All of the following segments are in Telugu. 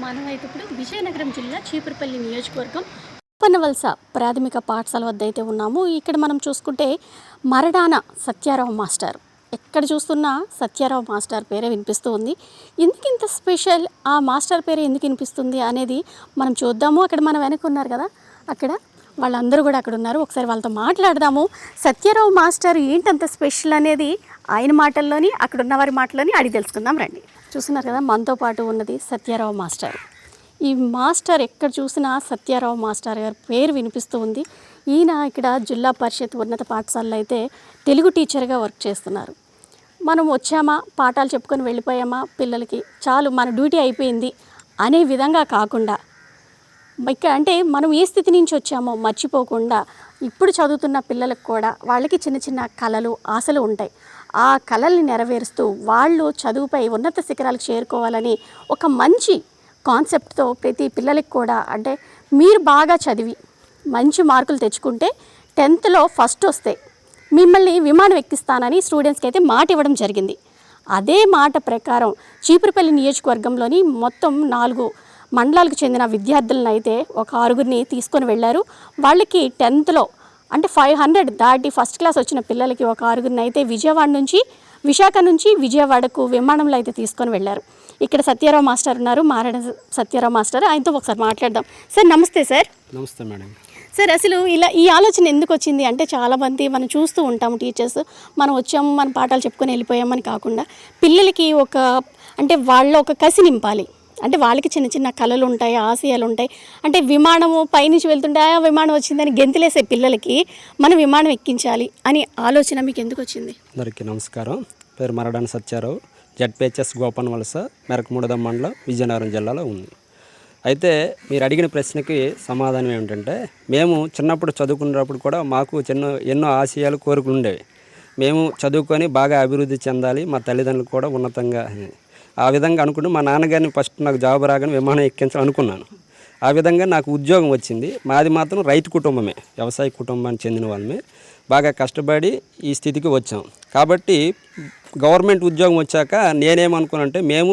మనమైతే ఇప్పుడు విజయనగరం జిల్లా చీపురుపల్లి నియోజకవర్గం ఉప్పన్నవలస ప్రాథమిక పాఠశాల వద్ద అయితే ఉన్నాము. ఇక్కడ మనం చూసుకుంటే మరడాన సత్యారావు మాస్టర్, ఎక్కడ చూస్తున్నా సత్యారావు మాస్టర్ పేరే వినిపిస్తూ ఉంది. ఎందుకు ఇంత స్పెషల్, ఆ మాస్టర్ పేరే ఎందుకు వినిపిస్తుంది అనేది మనం చూద్దాము. అక్కడ మనం వెనుకున్నారు కదా, అక్కడ వాళ్ళందరూ కూడా అక్కడ ఉన్నారు. ఒకసారి వాళ్ళతో మాట్లాడదాము. సత్యారావు మాస్టర్ ఏంటంత స్పెషల్ అనేది ఆయన మాటల్లోని, అక్కడ ఉన్నవారి మాటల్లోని అడిగి తెలుసుకుందాం రండి. చూస్తున్నారు కదా, మనతో పాటు ఉన్నది సత్యారావు మాస్టర్. ఈ మాస్టర్ ఎక్కడ చూసినా సత్యారావు మాస్టర్ గారి పేరు వినిపిస్తూ ఉంది. ఈయన ఇక్కడ జిల్లా పరిషత్ ఉన్నత పాఠశాలలో అయితే తెలుగు టీచర్గా వర్క్ చేస్తున్నారు. మనం వచ్చామా, పాఠాలు చెప్పుకొని వెళ్ళిపోయామా, పిల్లలకి చాలు మన డ్యూటీ అయిపోయింది అనే విధంగా కాకుండా, అంటే మనం ఏ స్థితి నుంచి వచ్చామో మర్చిపోకుండా ఇప్పుడు చదువుతున్న పిల్లలకు కూడా వాళ్ళకి చిన్న చిన్న కళలు, ఆశలు ఉంటాయి. ఆ కళల్ని నెరవేరుస్తూ వాళ్ళు చదువుపై ఉన్నత శిఖరాలకు చేరుకోవాలని ఒక మంచి కాన్సెప్ట్తో ప్రతి పిల్లలకి కూడా, అంటే మీరు బాగా చదివి మంచి మార్కులు తెచ్చుకుంటే 10th ఫస్ట్ వస్తే మిమ్మల్ని విమానం ఎక్కిస్తానని స్టూడెంట్స్కి అయితే మాట ఇవ్వడం జరిగింది. అదే మాట ప్రకారం చీపురుపల్లి నియోజకవర్గంలోని మొత్తం 4 మండలాలకు చెందిన విద్యార్థులను అయితే ఒక 6గురిని తీసుకొని వెళ్ళారు. వాళ్ళకి 10th అంటే 500 దాటి ఫస్ట్ క్లాస్ వచ్చిన పిల్లలకి ఒక 6గురిని అయితే విశాఖ నుంచి విజయవాడకు విమానంలో అయితే తీసుకొని వెళ్ళారు. ఇక్కడ సత్యారావు మాస్టర్ ఉన్నారు, మారడ సత్యారావు మాస్టర్. ఆయనతో ఒకసారి మాట్లాడదాం. సార్ నమస్తే. సార్ నమస్తే మేడం. సార్ అసలు ఈ ఆలోచన ఎందుకు వచ్చింది అంటే, చాలామంది మనం చూస్తూ ఉంటాము టీచర్స్, మనం వచ్చాము మన పాఠాలు చెప్పుకొని వెళ్ళిపోయామని కాకుండా పిల్లలకి అంటే వాళ్ళ ఒక కసి నింపాలి. అంటే వాళ్ళకి చిన్న చిన్న కళలు ఉంటాయి, ఆశయాలు ఉంటాయి. అంటే విమానము పైనుంచి వెళ్తుంటే ఆ విమానం వచ్చిందని గెంతులేసే పిల్లలకి మనం విమానం ఎక్కించాలి అని ఆలోచన మీకు ఎందుకు వచ్చింది? అందరికీ నమస్కారం. పేరు మరడాన సత్యారావు, జడ్పిహెచ్ఎస్ గోపన్నవలస, మెరకముడదం మండలం, విజయనగరం జిల్లాలో ఉంది. అయితే మీరు అడిగిన ప్రశ్నకి సమాధానం ఏమిటంటే, మేము చిన్నప్పుడు చదువుకున్నప్పుడు కూడా మాకు ఎన్నో ఆశయాలు, కోరికలు ఉండేవి. మేము చదువుకొని బాగా అభివృద్ధి చెందాలి, మా తల్లిదండ్రులు కూడా ఉన్నతంగా, ఆ విధంగా అనుకుంటూ మా నాన్నగారిని ఫస్ట్ నాకు జాబ్ రాగానే విమానం ఎక్కించాలని అనుకున్నాను. ఆ విధంగా నాకు ఉద్యోగం వచ్చింది. మాది మాత్రం రైతు కుటుంబమే, వ్యవసాయ కుటుంబానికి చెందిన వాళ్ళమే. బాగా కష్టపడి ఈ స్థితికి వచ్చాం. కాబట్టి గవర్నమెంట్ ఉద్యోగం వచ్చాక నేనేమనుకున్నానంటే, మేము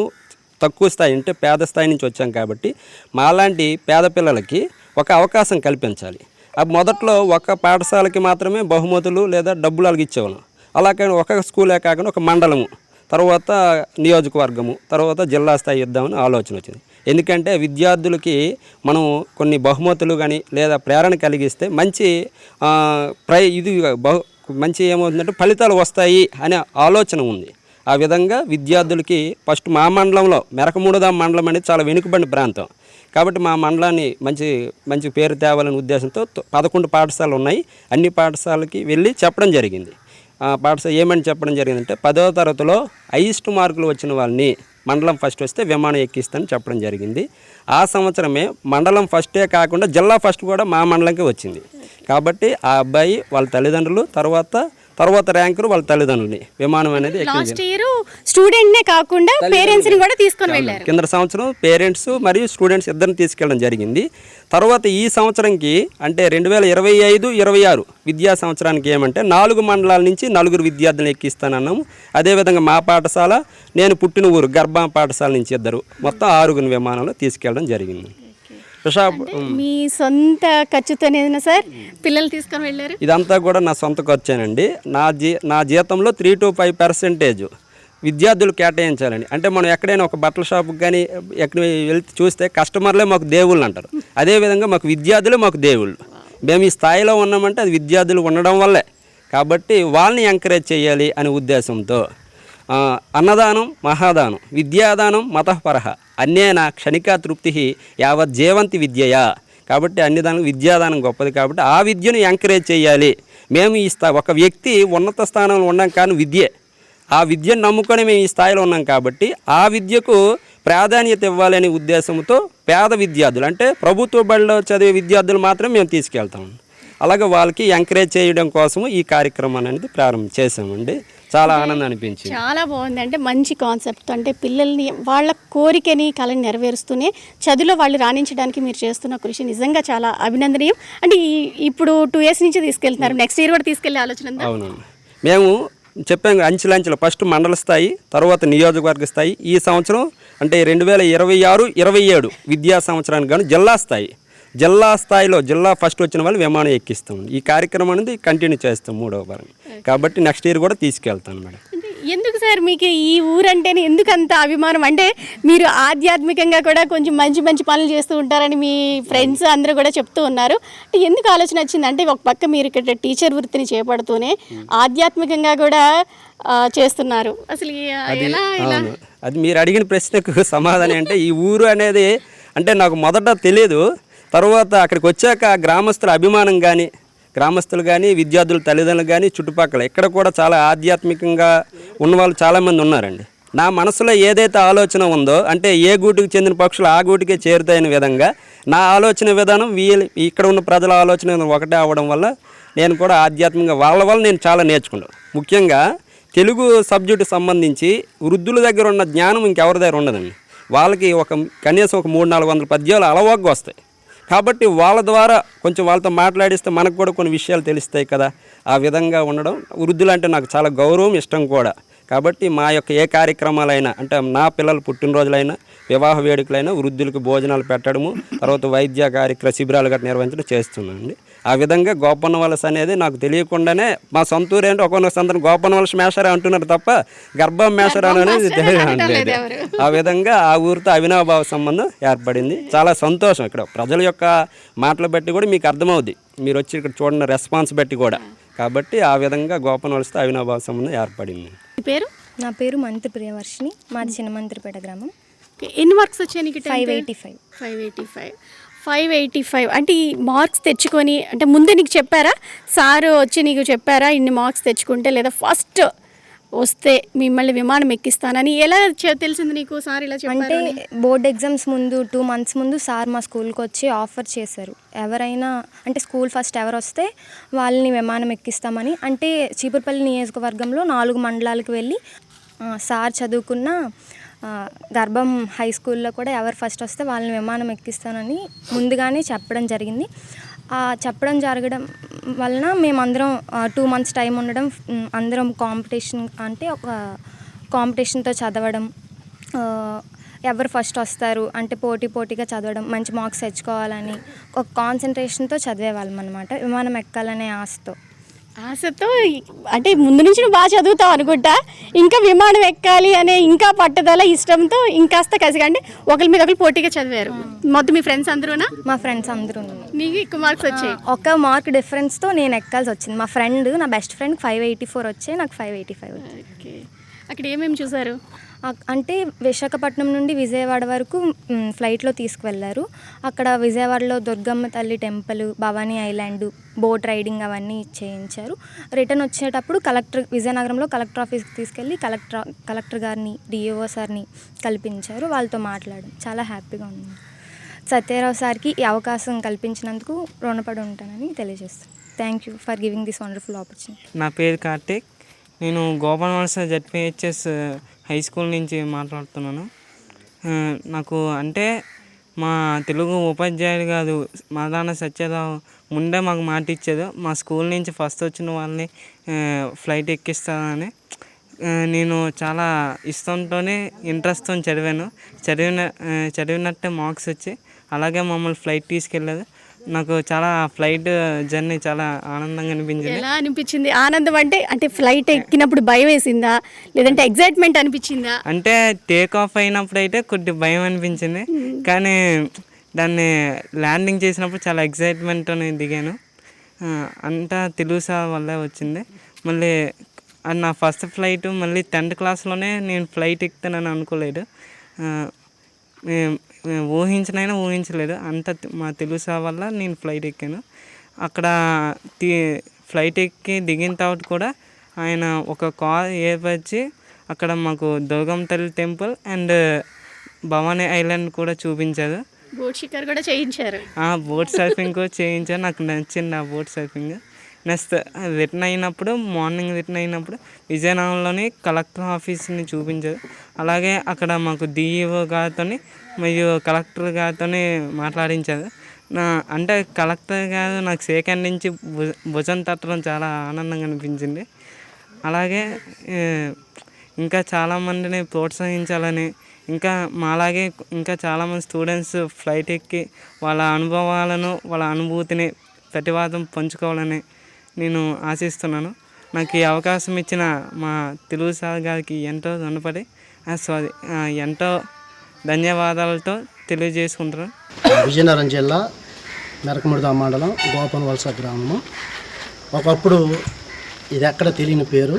తక్కువ స్థాయి అంటే పేద స్థాయి నుంచి వచ్చాం కాబట్టి మాలాంటి పేద పిల్లలకి ఒక అవకాశం కల్పించాలి. అది మొదట్లో ఒక పాఠశాలకి మాత్రమే బహుమతులు లేదా డబ్బులు అలాగ ఇచ్చేవాళ్ళం. అలాగే ఒక స్కూలే కాకుండా ఒక మండలము, తర్వాత నియోజకవర్గము, తర్వాత జిల్లా స్థాయి ఇద్దామని ఆలోచన వచ్చింది. ఎందుకంటే విద్యార్థులకి మనం కొన్ని బహుమతులు కానీ లేదా ప్రేరణ కలిగిస్తే మంచి మంచి ఏమవుతుందంటే ఫలితాలు వస్తాయి అనే ఆలోచన ఉంది. ఆ విధంగా విద్యార్థులకి ఫస్ట్ మా మండలంలో, మెరకముడదాం మండలం అనేది చాలా వెనుకబడిన ప్రాంతం కాబట్టి మా మండలాన్ని మంచి పేరు తేవాలనే ఉద్దేశంతో 11 పాఠశాలలు ఉన్నాయి. అన్ని పాఠశాలకి వెళ్ళి చెప్పడం జరిగింది. పాఠశాల ఏమని చెప్పడం జరిగిందంటే, 10వ తరగతిలో హైయెస్ట్ మార్కులు వచ్చిన వాళ్ళని మండలం ఫస్ట్ వస్తే విమానం ఎక్కిస్తానని చెప్పడం జరిగింది. ఆ సంవత్సరమే మండలం ఫస్టే కాకుండా జిల్లా ఫస్ట్ కూడా మా మండలంకే వచ్చింది. కాబట్టి ఆ అబ్బాయి వాళ్ళ తల్లిదండ్రులు, తర్వాత ర్యాంకరు వాళ్ళ తల్లిదండ్రులని విమానం అనేది లాస్ట్ ఇయర్ స్టూడెంట్నే కాకుండా పేరెంట్స్ని కూడా తీసుకొని వెళ్ళారు. కింద సంవత్సరం పేరెంట్స్ మరియు స్టూడెంట్స్ ఇద్దరిని తీసుకెళ్ళడం జరిగింది. తర్వాత ఈ సంవత్సరంకి అంటే 2025-26 విద్యా సంవత్సరానికి ఏమంటే 4 మండలాల నుంచి 4 విద్యార్థులను ఎక్కిస్తానన్నాము. అదేవిధంగా మా పాఠశాల, నేను పుట్టిన ఊరు గర్భా పాఠశాల నుంచి 2, మొత్తం 6 విమానంలో తీసుకెళ్ళడం జరిగింది. మీ సొంత ఖర్చుతోనేనా సార్ పిల్లలు తీసుకొని వెళ్ళారు? ఇదంతా కూడా నా సొంత ఖర్చేనండి. నా జీతంలో 3 to 5% విద్యార్థులు కేటాయించాలండి. అంటే మనం ఎక్కడైనా ఒక బట్టల షాపుకి కానీ ఎక్కడ వెళ్తే చూస్తే కస్టమర్లే మాకు దేవుళ్ళు అంటారు. అదేవిధంగా మాకు విద్యార్థులే మాకు దేవుళ్ళు. మేము ఈ స్థాయిలో ఉన్నామంటే అది విద్యార్థులు ఉండడం వల్లే. కాబట్టి వాళ్ళని ఎంకరేజ్ చేయాలి అనే ఉద్దేశంతో అన్నదానం మహాదానం, విద్యాదానం మతఃపరః, అన్యేన క్షణికా తృప్తి యావజ్జీవంతి విద్యయా. కాబట్టి అన్ని దానికి విద్యాదానం గొప్పది. కాబట్టి ఆ విద్యను ఎంకరేజ్ చేయాలి. మేము ఒక వ్యక్తి ఉన్నత స్థానంలో ఉన్నాం కానీ విద్యే, ఆ విద్యను నమ్ముకొని మేము ఈ స్థాయిలో ఉన్నాం కాబట్టి ఆ విద్యకు ప్రాధాన్యత ఇవ్వాలనే ఉద్దేశంతో పేద విద్యార్థులు అంటే ప్రభుత్వ బడిలో చదివే విద్యార్థులు మాత్రం మేము తీసుకెళ్తాము. అలాగే వాళ్ళకి ఎంకరేజ్ చేయడం కోసం ఈ కార్యక్రమాన్ని అనేది ప్రారంభం చేసామండి. చాలా ఆనందం అనిపించింది. చాలా బాగుంది. అంటే మంచి కాన్సెప్ట్, అంటే పిల్లల్ని వాళ్ళ కోరికని కళని నెరవేరుస్తూనే చదువులో వాళ్ళు రాణించడానికి మీరు చేస్తున్న కృషి నిజంగా చాలా అభినందనీయం. అంటే ఇప్పుడు 2 years నుంచి తీసుకెళ్తున్నారు, నెక్స్ట్ ఇయర్ కూడా తీసుకెళ్లే ఆలోచన ఉందా? అవునండి. మేము చెప్పాము అంచెలంచెలు, ఫస్ట్ మండల స్థాయి, తర్వాత నియోజకవర్గ స్థాయి, ఈ సంవత్సరం అంటే 2026-27 విద్యా సంవత్సరానికి గాను జిల్లా స్థాయిలో జిల్లా ఫస్ట్ వచ్చిన వాళ్ళు విమానం ఎక్కిస్తాం. ఈ కార్యక్రమం అనేది కంటిన్యూ చేస్తాం 3వ వారం. కాబట్టి నెక్స్ట్ ఇయర్ కూడా తీసుకెళ్తాను మేడం. అంటే ఎందుకు సార్ మీకు ఈ ఊరంటేనే ఎందుకు అంత అభిమానం? అంటే మీరు ఆధ్యాత్మికంగా కూడా కొంచెం మంచి మంచి పనులు చేస్తూ ఉంటారని మీ ఫ్రెండ్స్ అందరూ కూడా చెప్తూ ఉన్నారు. అంటే ఎందుకు ఆలోచన వచ్చింది? అంటే ఒక పక్క మీరు ఇక్కడ టీచర్ వృత్తిని చేపడుతూనే ఆధ్యాత్మికంగా కూడా చేస్తున్నారు. అసలు ఎలా అవును, అది మీరు అడిగిన ప్రశ్నకు సమాధానం అంటే ఈ ఊరు అనేది అంటే నాకు మొదట తెలియదు. తర్వాత అక్కడికి వచ్చాక గ్రామస్తుల అభిమానం కానీ గ్రామస్తులు కానీ విద్యార్థుల తల్లిదండ్రులు కానీ చుట్టుపక్కల ఇక్కడ కూడా చాలా ఆధ్యాత్మికంగా ఉన్నవాళ్ళు చాలామంది ఉన్నారండి. నా మనసులో ఏదైతే ఆలోచన ఉందో అంటే ఏ గూటికి చెందిన పక్షులు ఆ గూటికే చేరుతాయనే విధంగా నా ఆలోచన విధానం ఇక్కడ ఉన్న ప్రజల ఆలోచన ఒకటే అవ్వడం వల్ల నేను కూడా ఆధ్యాత్మికంగా వాళ్ళ వల్ల నేను చాలా నేర్చుకున్నాను. ముఖ్యంగా తెలుగు సబ్జెక్టు సంబంధించి వృద్ధుల దగ్గర ఉన్న జ్ఞానం ఇంకెవరి దగ్గర ఉండదండి. వాళ్ళకి కనీసం ఒక 300-400 పద్యాలు అలవాగ్గా వస్తాయి. కాబట్టి వాళ్ళ ద్వారా కొంచెం వాళ్ళతో మాట్లాడిస్తే మనకు కూడా కొన్ని విషయాలు తెలుస్తాయి కదా. ఆ విధంగా ఉండడం వృద్ధులు అంటే నాకు చాలా గౌరవం, ఇష్టం కూడా. కాబట్టి మా యొక్క ఏ కార్యక్రమాలైనా అంటే నా పిల్లల పుట్టినరోజులైనా వివాహ వేడుకలైనా వృద్ధులకు భోజనాలు పెట్టడము, తర్వాత వైద్య శిబిరాలు గట్రా నిర్వహించడం చేస్తున్నానండి. ఆ విధంగా గోపన్నవలస అనేది నాకు తెలియకుండానే మా సొంత ఊరు ఏంటో ఒక్కొక్క సందర్భం గోపన్నవలస మేషరా అంటున్నారు తప్ప గర్భం మేషరా అనేది తెలియదు. ఆ విధంగా ఆ ఊరితో అవినాభావ సంబంధం ఏర్పడింది. చాలా సంతోషం. ఇక్కడ ప్రజల యొక్క మాటలు బట్టి కూడా మీకు అర్థమవుద్ది, మీరు వచ్చి ఇక్కడ చూడండి రెస్పాన్స్ బట్టి కూడా. కాబట్టి ఆ విధంగా గోపన్నవలసతో అవినాభావ సంబంధం ఏర్పడింది. పేరు? నా పేరు మంత్రి ప్రియవర్షిని, మాది చిన్నమంత్రిపేట గ్రామం. ఎన్ని మార్క్స్ వచ్చాయి నీకు? 585. 585 అంటే ఈ మార్క్స్ తెచ్చుకొని అంటే ముందే నీకు చెప్పారా? సార్ వచ్చి నీకు చెప్పారా ఇన్ని మార్క్స్ తెచ్చుకుంటే, లేదా ఫస్ట్ వస్తే మిమ్మల్ని విమానం ఎక్కిస్తానని ఎలా తెలిసింది నీకు? సార్ ఇలా చెప్పారు అంటే బోర్డ్ ఎగ్జామ్స్ ముందు 2 months ముందు సార్ మా స్కూల్కి వచ్చి ఆఫర్ చేశారు. ఎవరైనా అంటే స్కూల్ ఫస్ట్ ఎవరు వస్తే వాళ్ళని విమానం ఎక్కిస్తామని. అంటే చీపురుపల్లి నియోజకవర్గంలో 4 మండలాలకు వెళ్ళి సార్ చదువుకున్న గర్భం హై స్కూల్లో కూడా ఎవరు ఫస్ట్ వస్తే వాళ్ళని విమానం ఎక్కిస్తానని ముందుగానే చెప్పడం జరిగింది. చెప్పడం జరగడం వలన మేమందరం 2 months టైం ఉండడం, అందరం కాంపిటీషన్ అంటే ఒక కాంపిటీషన్తో చదవడం, ఎవరు ఫస్ట్ వస్తారు అంటే పోటీగా చదవడం, మంచి మార్క్స్ తెచ్చుకోవాలని ఒక కాన్సన్ట్రేషన్తో చదివేవాళ్ళం అనమాట. విమానం ఎక్కాలనే ఆశతో అంటే ముందు నుంచి నువ్వు బాగా చదువుతావు అనుకుంటా, ఇంకా విమానం ఎక్కాలి అనే ఇంకా పట్టుదల ఇష్టంతో ఇంకాస్త కసిగా అంటే ఒకరి మీద ఒకరు పోటీగా చదివారు. మొత్తం మీ ఫ్రెండ్స్ అందరూనా? మా ఫ్రెండ్స్ అందరూ. నీకు ఎక్కువ మార్క్స్ వచ్చాయి? ఒక మార్క్ డిఫరెన్స్తో నేను ఎక్కాల్సి వచ్చింది. మా ఫ్రెండ్, నా బెస్ట్ ఫ్రెండ్ 584 వచ్చాయి, నాకు 585 వచ్చాయి. ఓకే. అక్కడ ఏమేమి చూసారు? అంటే విశాఖపట్నం నుండి విజయవాడ వరకు ఫ్లైట్లో తీసుకువెళ్ళారు. అక్కడ విజయవాడలో దుర్గమ్మ తల్లి temple, Bhavani island, boat riding అవన్నీ చేయించారు. రిటర్న్ వచ్చేటప్పుడు విజయనగరంలో కలెక్టర్ ఆఫీస్కి తీసుకెళ్ళి కలెక్టర్ గారిని, డిఓ సార్ని కల్పించారు. వాళ్ళతో మాట్లాడడం చాలా హ్యాపీగా ఉంది. సత్యారావు సార్కి ఈ అవకాశం కల్పించినందుకు రుణపడి ఉంటానని తెలియజేస్తాను. Thank you for giving this wonderful opportunity. నా పేరు కార్తిక్. నేను గోపన్నవలస జెడ్పీహెచ్ఎస్ హై స్కూల్ నుంచి మాట్లాడుతున్నాను. నాకు అంటే మా తెలుగు ఉపాధ్యాయులు కాదు మరడాన సత్యారావు ముందే మాకు మాట ఇచ్చేది, మా స్కూల్ నుంచి ఫస్ట్ వచ్చిన వాళ్ళని ఫ్లైట్ ఎక్కిస్తానని. నేను చాలా ఇష్టంతోనే ఇంట్రెస్ట్తో చదివినట్టే మార్క్స్ వచ్చి అలాగే మమ్మల్ని ఫ్లైట్ తీసుకెళ్ళేది. నాకు చాలా ఫ్లైట్ జర్నీ చాలా ఆనందంగా అనిపించింది. ఎలా అనిపించింది? ఆనందం అంటే ఫ్లైట్ ఎక్కినప్పుడు భయం వేసిందా, లేదంటే ఎగ్జైట్మెంట్ అనిపించిందా? అంటే టేక్ ఆఫ్ అయినప్పుడు అయితే కొద్ది భయం అనిపించింది, కానీ దాన్ని ల్యాండింగ్ చేసినప్పుడు చాలా ఎగ్జైట్మెంట్తో దిగాను. అంతా తెలుగు సార్ వల్లే వచ్చింది. మళ్ళీ అది నా ఫస్ట్ ఫ్లైట్. మళ్ళీ 10th క్లాస్లోనే నేను ఫ్లైట్ ఎక్కుతానని అనుకోలేదు, ఊహించలేదు. అంత మా తెలుగు సార్ వల్ల నేను ఫ్లైట్ ఎక్కాను. అక్కడ ఫ్లైట్ ఎక్కి దిగిన తర్వాత కూడా ఆయన ఒక కార్ ఏర్పరిచి అక్కడ మాకు దుర్గమ్మ తల్లి టెంపుల్ అండ్ భవానీ ఐలాండ్ కూడా చూపించారు. బోట్ షికార్ కూడా చేయించారు. బోట్ సర్ఫింగ్ కూడా చేయించారు. నాకు నచ్చింది ఆ boat surfing. Next morning return అయినప్పుడు విజయనగరంలోని కలెక్టర్ ఆఫీస్ని చూపించారు. అలాగే అక్కడ మాకు డిఈఓ గారితో మరియు కలెక్టర్ గారితో మాట్లాడించారు. అంటే కలెక్టర్ గారు నాకు సెకండ్ నుంచి భుజం తట్టడం చాలా ఆనందంగా అనిపించింది. అలాగే ఇంకా చాలామందిని ప్రోత్సహించాలని ఇంకా మాలాగే ఇంకా చాలామంది స్టూడెంట్స్ ఫ్లైట్ ఎక్కి వాళ్ళ అనుభవాలను వాళ్ళ అనుభూతిని ప్రతివాదం పంచుకోవాలని నేను ఆశిస్తున్నాను. నాకు ఈ అవకాశం ఇచ్చిన మా తెలుగు సార్ గారికి ఎంతో రుణపడి ఎంతో ధన్యవాదాలతో తెలియజేసుకుంటున్నాను. విజయనగరం జిల్లా మెరకముడిద మండలం గోపనవలస గ్రామము. ఒకప్పుడు ఇది ఎక్కడ తెలియని పేరు,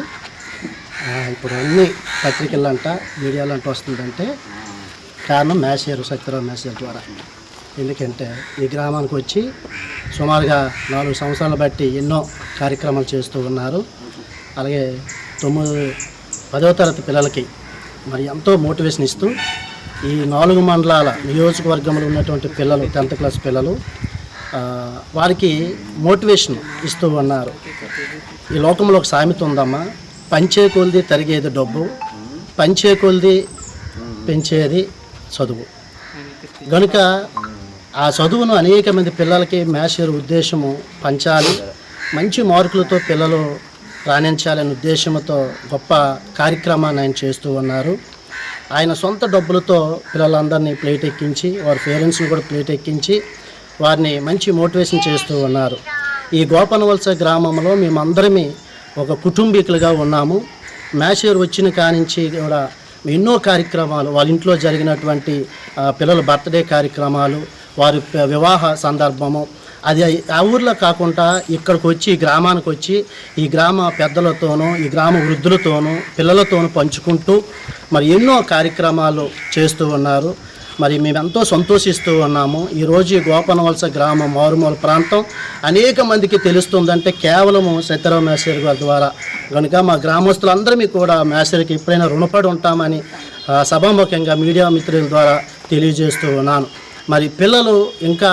ఇప్పుడు అన్ని పత్రికలంట మీడియాలంట వస్తుందంటే కారణం మేషేరు సత్యరావు మేషేరు ద్వారా. ఎందుకంటే ఈ గ్రామానికి వచ్చి సుమారుగా 4 సంవత్సరాలు బట్టి ఎన్నో కార్యక్రమాలు చేస్తూ ఉన్నారు. అలాగే 10వ తరగతి పిల్లలకి మరి ఎంతో మోటివేషన్ ఇస్తూ ఈ 4 మండలాల నియోజకవర్గంలో ఉన్నటువంటి పిల్లలు 10th క్లాస్ పిల్లలు వారికి మోటివేషన్ ఇస్తూ ఉన్నారు. ఈ లోకంలో ఒక సామెత ఉందమ్మా, పంచే కొలిది తరిగేది డబ్బు, పంచే కొలిది పెంచేది చదువు. కనుక ఆ చదువును అనేక మంది పిల్లలకి మేషేరు ఉద్దేశము పంచాలి, మంచి మార్కులతో పిల్లలు రాణించాలనే ఉద్దేశంతో గొప్ప కార్యక్రమాన్ని ఆయన చేస్తూ ఉన్నారు. ఆయన సొంత డబ్బులతో పిల్లలందరినీ ప్లేట్ ఎక్కించి వారి పేరెంట్స్ని కూడా ప్లేట్ ఎక్కించి వారిని మంచి మోటివేషన్ చేస్తూ ఉన్నారు. ఈ గోపనవలస గ్రామంలో మేమందరమే ఒక కుటుంబీకులుగా ఉన్నాము. మేషేరు వచ్చిన కానించి కూడా ఎన్నో కార్యక్రమాలు, వాళ్ళ ఇంట్లో జరిగినటువంటి పిల్లల బర్త్డే కార్యక్రమాలు, వారి వివాహ సందర్భము, అది ఆ ఊర్లో కాకుండా ఇక్కడికి వచ్చి ఈ గ్రామానికి వచ్చి ఈ గ్రామ పెద్దలతోనూ ఈ గ్రామ వృద్ధులతోనూ పిల్లలతోనూ పంచుకుంటూ మరి ఎన్నో కార్యక్రమాలు చేస్తూ ఉన్నారు. మరి మేము ఎంతో సంతోషిస్తూ ఉన్నాము. ఈరోజు ఈ గోపనవలస గ్రామం మారుమూల ప్రాంతం అనేక మందికి తెలుస్తుందంటే కేవలము సత్యరావు మేషేరు గారి ద్వారా. కనుక మా గ్రామస్తులందరమీ కూడా మేషేరుకి ఎప్పుడైనా రుణపడి ఉంటామని సభాముఖంగా మీడియా మిత్రుల ద్వారా తెలియజేస్తూ ఉన్నాను. మరి పిల్లలు ఇంకా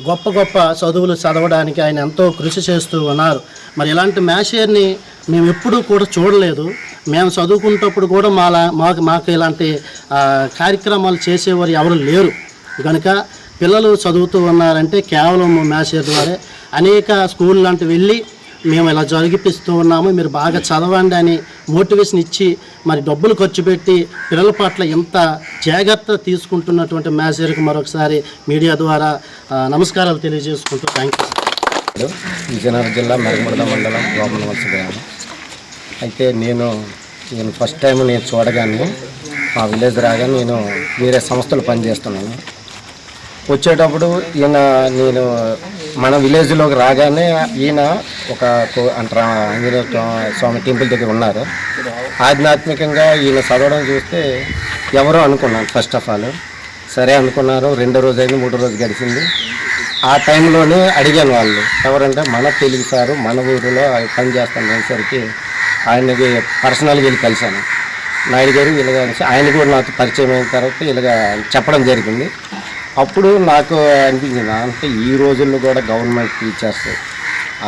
గొప్ప గొప్ప చదువులు చదవడానికి ఆయన ఎంతో కృషి చేస్తూ ఉన్నారు. మరి ఇలాంటి మేషేరుని మేము ఎప్పుడూ కూడా చూడలేదు. మేము చదువుకునేటప్పుడు కూడా మాకు ఇలాంటి కార్యక్రమాలు చేసేవారు ఎవరు లేరు. కనుక పిల్లలు చదువుతూ ఉన్నారంటే కేవలం మేషేరు ద్వారా. అనేక స్కూల్ లాంటివి వెళ్ళి మేము ఇలా జరిగిపిస్తూ ఉన్నాము, మీరు బాగా చదవండి అని మోటివేషన్ ఇచ్చి మరి డబ్బులు ఖర్చు పెట్టి పిల్లల పట్ల ఎంత జాగ్రత్త తీసుకుంటున్నటువంటి మేషేరుకి మరొకసారి మీడియా ద్వారా నమస్కారాలు తెలియజేసుకుంటూ థ్యాంక్ యూ. విజయనగరం జిల్లా మెరకముడిద మండలం గోపనవలస గ్రామం. అయితే నేను ఫస్ట్ టైం నేను చూడగానే మా విలేజ్ రాగా నేను వేరే సంస్థలు పనిచేస్తున్నాను. వచ్చేటప్పుడు నేను మన విలేజ్లోకి రాగానే ఈయన ఒక ఆంజనేయ స్వామి టెంపుల్ దగ్గర ఉన్నారు. ఆధ్యాత్మికంగా ఈయన చదవడం చూస్తే ఎవరో అనుకున్నాను. ఫస్ట్ ఆఫ్ ఆల్ సరే అనుకున్నారు. 2వ రోజు అయింది, 3వ రోజు గడిచింది. ఆ టైంలోనే అడిగాను వాళ్ళు ఎవరంటే మన తెలుగు సారు మన ఊరిలో పని చేస్తాను అనేసరికి ఆయనకి పర్సనల్గా వెళ్ళి కలిశాను. నాయుడు గారు ఇలాగ ఆయన కూడా నాకు పరిచయం అయిన తర్వాత ఇలాగ చెప్పడం జరిగింది. అప్పుడు నాకు అనిపించింది అంటే ఈ రోజుల్లో కూడా గవర్నమెంట్ టీచర్స్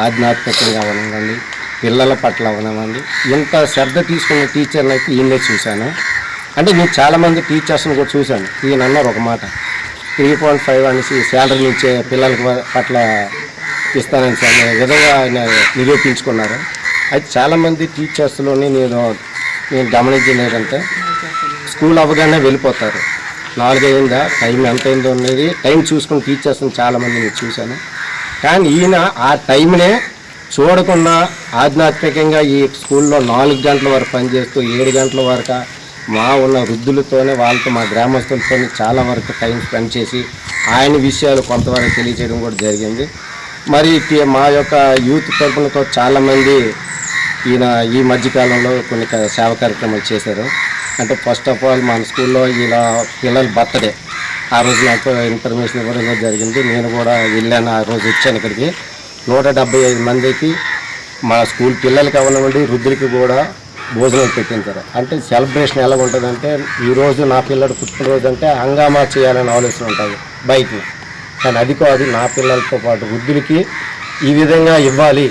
ఆధ్యాత్మికంగా అవనివ్వండి, పిల్లల పట్ల అవనివ్వండి, ఇంత శ్రద్ధ తీసుకున్న టీచర్ని అయితే ఈయనే చూశాను. అంటే నేను చాలామంది టీచర్స్ని కూడా చూశాను. ఈయన అన్నారు ఒక మాట, 3.5 అనేసి శాలరీ ఇచ్చే పిల్లల పట్ల ఇస్తానని విధంగా ఆయన నిరూపించుకున్నారు. అయితే చాలామంది టీచర్స్లోని నేను గమనించింది ఏంటంటే స్కూల్ అవ్వగానే వెళ్ళిపోతారు. 4 అయిందా, టైం ఎంత అయిందో అనేది టైం చూసుకుని టీచర్స్ని చాలామంది నేను చూశాను. కానీ ఈయన ఆ టైంనే చూడకుండా ఆధ్యాత్మికంగా ఈ స్కూల్లో 4 గంటల వరకు పనిచేస్తూ 7 గంటల వరకు మా ఉన్న వృద్ధులతోనే వాళ్ళతో మా గ్రామస్తులతో చాలా వరకు టైం స్పెండ్ చేసి ఆయన విషయాలు కొంతవరకు తెలియజేయడం కూడా జరిగింది. మరి మా యొక్క యూత్ తరపునతో చాలామంది ఈయన ఈ మధ్యకాలంలో కొన్ని సేవ కార్యక్రమాలు చేశారు. అంటే ఫస్ట్ ఆఫ్ ఆల్ మన స్కూల్లో ఇలా పిల్లల బర్త్డే ఆ రోజు నాకు ఇన్ఫర్మేషన్ ఇవ్వడం జరిగింది. నేను కూడా వెళ్ళాను. ఆ రోజు వచ్చాను ఇక్కడికి. 175 మందికి మా స్కూల్ పిల్లలకి అవనివ్వండి వృద్ధులకి కూడా భోజనం పెట్టించారు. అంటే సెలబ్రేషన్ ఎలా ఉంటుందంటే ఈరోజు నా పిల్లడు పుట్టినరోజు అంటే హంగామా చేయాలని ఆలోచన ఉంటుంది బయట. కానీ అది కాదు, నా పిల్లలతో పాటు వృద్ధులకి ఈ విధంగా ఇవ్వాలి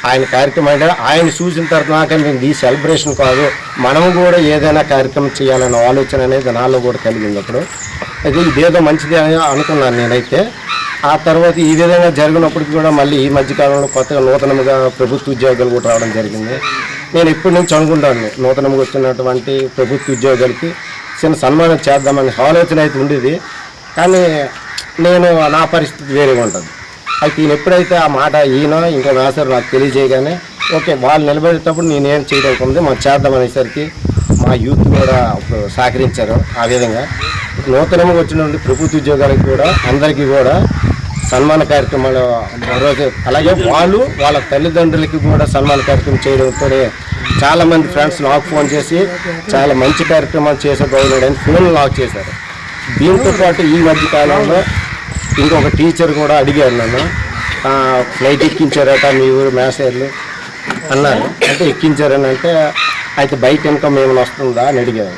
ఆయన కార్యక్రమం. అంటే ఆయన చూసిన తర్వాత నాకంటే ఈ సెలబ్రేషన్ కాదు, మనము కూడా ఏదైనా కార్యక్రమం చేయాలన్న ఆలోచన అనేది నాలో కూడా కలిగింది. అప్పుడు అయితే ఇదేదో మంచిది అని అనుకున్నాను నేనైతే. ఆ తర్వాత ఈ విధంగా జరిగినప్పటికీ కూడా మళ్ళీ ఈ మధ్యకాలంలో కొత్తగా నూతనంగా ప్రభుత్వ ఉద్యోగాలు కూడా రావడం జరిగింది. నేను ఇప్పటి నుంచి అనుకుంటాను నూతనంగా వచ్చినటువంటి ప్రభుత్వ ఉద్యోగాలకి చిన్న సన్మానం చేద్దామని ఆలోచన అయితే ఉండేది. కానీ నేను నా పరిస్థితి వేరేగా ఉంటుంది. అయితే ఈయన ఎప్పుడైతే ఆ మాట ఈయన ఇంకో మేస్టర్ నాకు తెలియజేయగానే ఓకే వాళ్ళు నిలబడేటప్పుడు నేనేం చేయడానికి ఉంది మనం చేద్దామనేసరికి మా యూత్ కూడా ఇప్పుడు సహకరించారు. ఆ విధంగా నూతనంగా వచ్చినటువంటి ప్రభుత్వ ఉద్యోగాలకు కూడా అందరికీ కూడా సన్మాన కార్యక్రమాలు రోజు, అలాగే వాళ్ళు వాళ్ళ తల్లిదండ్రులకి కూడా సన్మాన కార్యక్రమం చేయడంతోనే చాలామంది ఫ్రెండ్స్ నాకు ఫోన్ చేసి చాలా మంచి కార్యక్రమాలు చేసే గౌరవం ఫోన్లు నాకు చేశారు. దీంతో పాటు ఈ మధ్య కాలంలో ఇంకొక టీచర్ కూడా అడిగారు నన్ను, ఫ్లైట్ ఎక్కించారట మీ ఊరు మేస్టర్లు అన్నారు. అంటే ఎక్కించారని అంటే అయితే బయట ఇన్కమ్ ఏమైనా వస్తుందా అని అడిగారు.